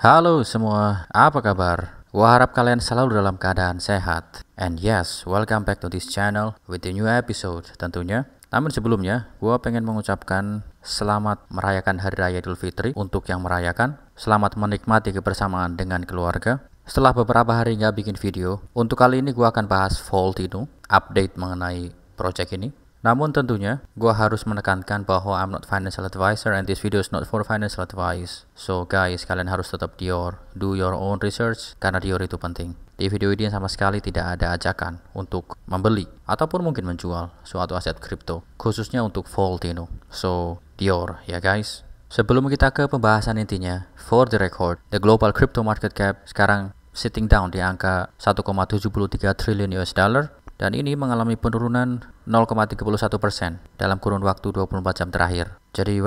Halo semua, apa kabar? Gua harap kalian selalu dalam keadaan sehat. And yes, welcome back to this channel with a new episode tentunya. Namun sebelumnya, gua pengen mengucapkan selamat merayakan Hari Raya Idul Fitri untuk yang merayakan. Selamat menikmati kebersamaan dengan keluarga. Setelah beberapa hari nggak bikin video, untuk kali ini gua akan bahas Vaultino, update mengenai project ini. Namun tentunya, gue harus menekankan bahwa I'm not financial advisor and this video is not for financial advice. So guys, kalian harus tetap do your own research karena Dior itu penting. Di video ini sama sekali tidak ada ajakan untuk membeli ataupun mungkin menjual suatu aset kripto, khususnya untuk Vaultino. So, Dior ya guys. Sebelum kita ke pembahasan intinya, for the record, the global crypto market cap sekarang sitting down di angka 1,73 triliun US dollar. Dan ini mengalami penurunan 0,31% dalam kurun waktu 24 jam terakhir. Jadi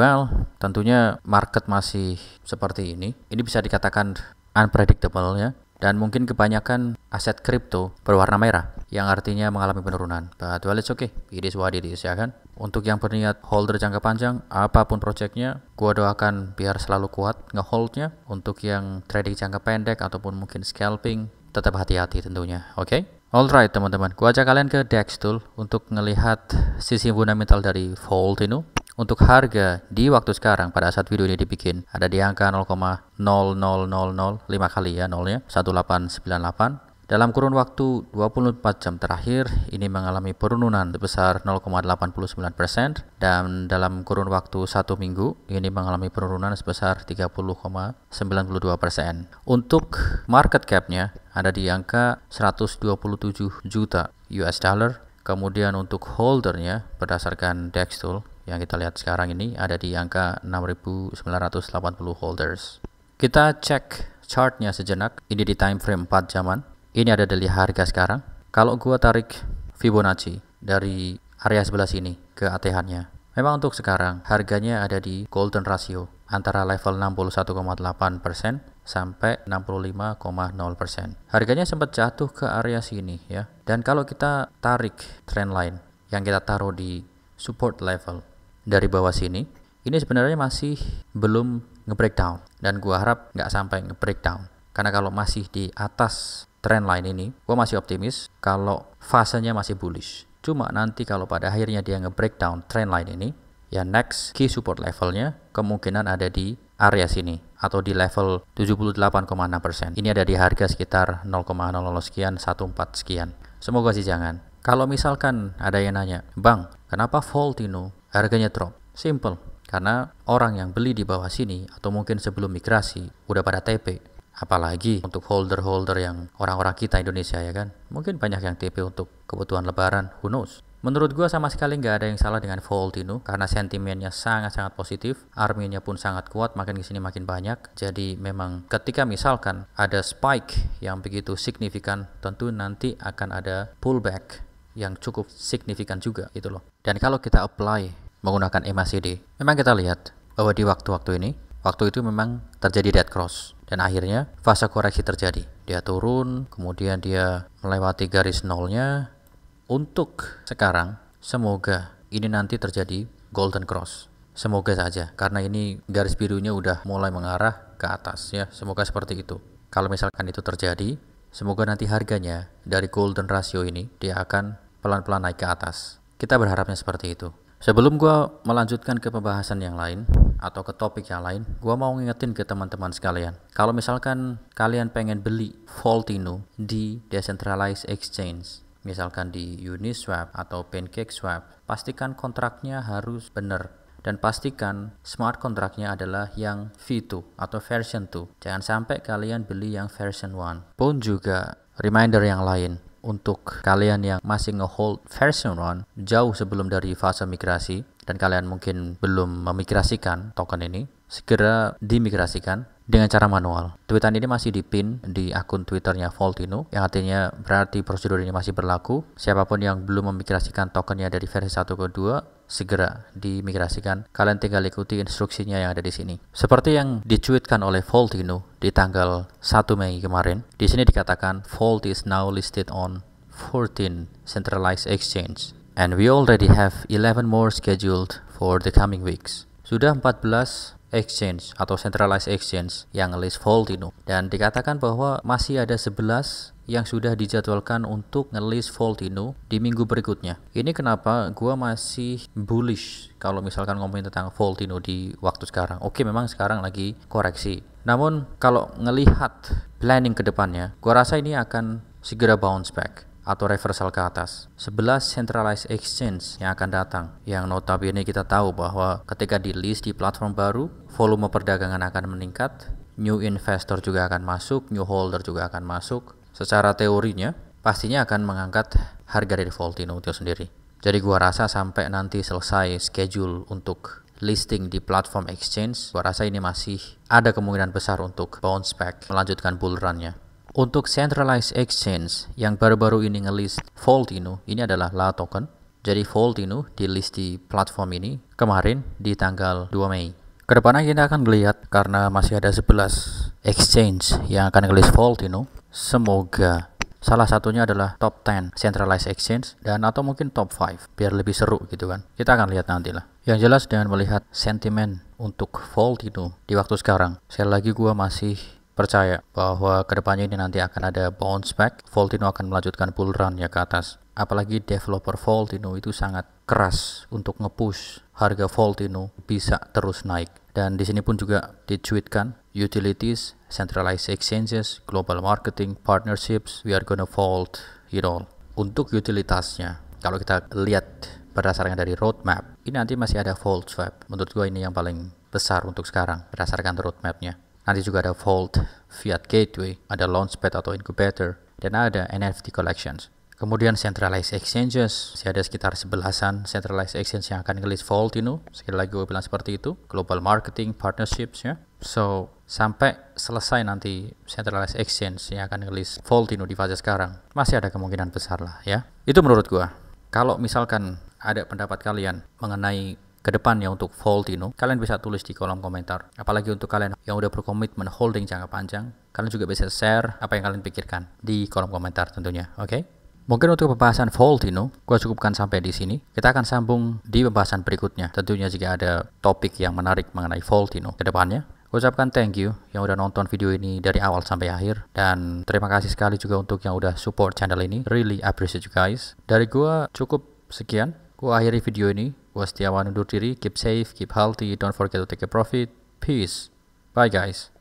tentunya market masih seperti ini. Ini bisa dikatakan unpredictable ya. Dan mungkin kebanyakan aset kripto berwarna merah yang artinya mengalami penurunan. But it's okay, it is what it is ya kan. Untuk yang berniat holder jangka panjang, apapun projectnya, gua doakan biar selalu kuat ngeholdnya. Untuk yang trading jangka pendek ataupun mungkin scalping, tetap hati-hati tentunya, oke? Alright teman-teman, gua ajak kalian ke DEX tool untuk melihat sisi fundamental dari Vaultino. Untuk harga di waktu sekarang pada saat video ini dibikin ada di angka 0,00005 kali ya nolnya 1898. Dalam kurun waktu 24 jam terakhir ini mengalami penurunan sebesar 0,89% dan dalam kurun waktu 1 minggu ini mengalami penurunan sebesar 30,92%. Untuk market cap-nya ada di angka 127 juta US dollar. Kemudian untuk holdernya berdasarkan DEX tool yang kita lihat sekarang ini ada di angka 6.980 holders. Kita cek chartnya sejenak. Ini di time frame 4 jaman. Ini ada dari harga sekarang. Kalau gua tarik Fibonacci dari area sebelah sini ke ATH-nya. Memang untuk sekarang harganya ada di golden ratio antara level 61,8% sampai 65,0%. Harganya sempat jatuh ke area sini ya. Dan kalau kita tarik trendline yang kita taruh di support level dari bawah sini, ini sebenarnya masih belum nge-breakdown dan gua harap nggak sampai nge-breakdown. Karena kalau masih di atas trendline ini, gua masih optimis kalau fasenya masih bullish. Cuma nanti kalau pada akhirnya dia nge-breakdown trendline ini, ya next key support levelnya kemungkinan ada di area sini atau di level 78,6%. Ini ada di harga sekitar 0,00 sekian, 14 sekian. Semoga sih jangan. Kalau misalkan ada yang nanya, "Bang, kenapa Vaultino harganya drop?" Simple, karena orang yang beli di bawah sini atau mungkin sebelum migrasi udah pada TP. Apalagi untuk holder-holder yang orang-orang kita Indonesia ya kan. Mungkin banyak yang TP untuk kebutuhan lebaran, who knows. Menurut gua sama sekali nggak ada yang salah dengan Vaultino karena sentimennya sangat-sangat positif, arminya pun sangat kuat, makin kesini makin banyak. Jadi memang ketika misalkan ada spike yang begitu signifikan, tentu nanti akan ada pullback yang cukup signifikan juga gitu loh. Dan kalau kita apply menggunakan MACD, memang kita lihat bahwa di waktu-waktu ini, waktu itu memang terjadi dead cross dan akhirnya fase koreksi terjadi. Dia turun, kemudian dia melewati garis nolnya. Untuk sekarang, semoga ini nanti terjadi golden cross. Semoga saja, karena ini garis birunya udah mulai mengarah ke atas ya. Semoga seperti itu. Kalau misalkan itu terjadi, semoga nanti harganya dari golden ratio ini dia akan pelan-pelan naik ke atas. Kita berharapnya seperti itu. Sebelum gua melanjutkan ke pembahasan yang lain atau ke topik yang lain, gua mau ngingetin ke teman-teman sekalian. Kalau misalkan kalian pengen beli Vaultino di decentralized exchange, misalkan di Uniswap atau PancakeSwap, pastikan kontraknya harus benar dan pastikan smart kontraknya adalah yang V2 atau version 2. Jangan sampai kalian beli yang version 1. Pun juga reminder yang lain untuk kalian yang masih ngehold version 1 jauh sebelum dari fase migrasi dan kalian mungkin belum memigrasikan token ini, segera dimigrasikan dengan cara manual. Tweetan ini masih dipin di akun Twitternya Vaultino, yang artinya berarti prosedur ini masih berlaku. Siapapun yang belum memigrasikan tokennya dari versi 1 ke 2, segera dimigrasikan. Kalian tinggal ikuti instruksinya yang ada di sini. Seperti yang dicuitkan oleh Vaultino di tanggal 1 Mei kemarin. Di sini dikatakan Vault is now listed on 14 centralized exchange and we already have 11 more scheduled for the coming weeks. Sudah 14 exchange atau centralized exchange yang nge-list Voltino, dan dikatakan bahwa masih ada 11 yang sudah dijadwalkan untuk nge-list Voltino di minggu berikutnya. Ini kenapa gua masih bullish kalau misalkan ngomongin tentang Voltino di waktu sekarang. Oke, memang sekarang lagi koreksi. Namun kalau ngelihat planning ke depannya, gua rasa ini akan segera bounce back atau reversal ke atas. 11 centralized exchange yang akan datang, yang notabene kita tahu bahwa ketika di list di platform baru, volume perdagangan akan meningkat, new investor juga akan masuk, new holder juga akan masuk. Secara teorinya pastinya akan mengangkat harga dari Voltino itu sendiri. Jadi gua rasa sampai nanti selesai schedule untuk listing di platform exchange, gua rasa ini masih ada kemungkinan besar untuk bounce back, melanjutkan bull run-nya. Untuk centralized exchange yang baru-baru ini ngelist Voltino, ini adalah La Token. Jadi Voltino di list di platform ini kemarin di tanggal 2 Mei. Kedepannya kita akan melihat karena masih ada 11 exchange yang akan ngelist Voltino. Semoga salah satunya adalah top 10 centralized exchange dan atau mungkin top 5 biar lebih seru gitu kan. Kita akan lihat nanti lah. Yang jelas dengan melihat sentimen untuk Voltino di waktu sekarang, sekali lagi gua masih percaya bahwa kedepannya ini nanti akan ada bounce back. Voltino akan melanjutkan bull run ya ke atas. Apalagi developer Voltino itu sangat keras untuk nge-push harga Voltino bisa terus naik. Dan di sini pun juga dicuitkan utilities, centralized exchanges, global marketing, partnerships, we are gonna vault it all. Untuk utilitasnya, kalau kita lihat berdasarkan dari roadmap, ini nanti masih ada Vault Swap. Menurut gue ini yang paling besar untuk sekarang berdasarkan roadmapnya. Nanti juga ada Vault Fiat Gateway, ada Launchpad atau Incubator, dan ada NFT Collections. Kemudian centralized exchanges, masih ada sekitar 11-an centralized exchange yang akan nge-list Voltino. Sekali lagi gue bilang seperti itu, global marketing, partnerships ya. So, sampai selesai nanti centralized exchange yang akan nge-list Voltino di fase sekarang, masih ada kemungkinan besar lah ya. Itu menurut gue. Kalau misalkan ada pendapat kalian mengenai ke depannya untuk Voltino, kalian bisa tulis di kolom komentar. Apalagi untuk kalian yang udah berkomitmen holding jangka panjang, kalian juga bisa share apa yang kalian pikirkan di kolom komentar tentunya, oke? Mungkin untuk pembahasan Voltino, gue cukupkan sampai di sini. Kita akan sambung di pembahasan berikutnya. Tentunya jika ada topik yang menarik mengenai Voltino ke depannya. Gue ucapkan thank you yang udah nonton video ini dari awal sampai akhir. Dan terima kasih sekali juga untuk yang udah support channel ini. Really appreciate you guys. Dari gue cukup sekian. Gue akhiri video ini. Gue Setiawan undur diri. Keep safe, keep healthy. Don't forget to take a profit. Peace. Bye guys.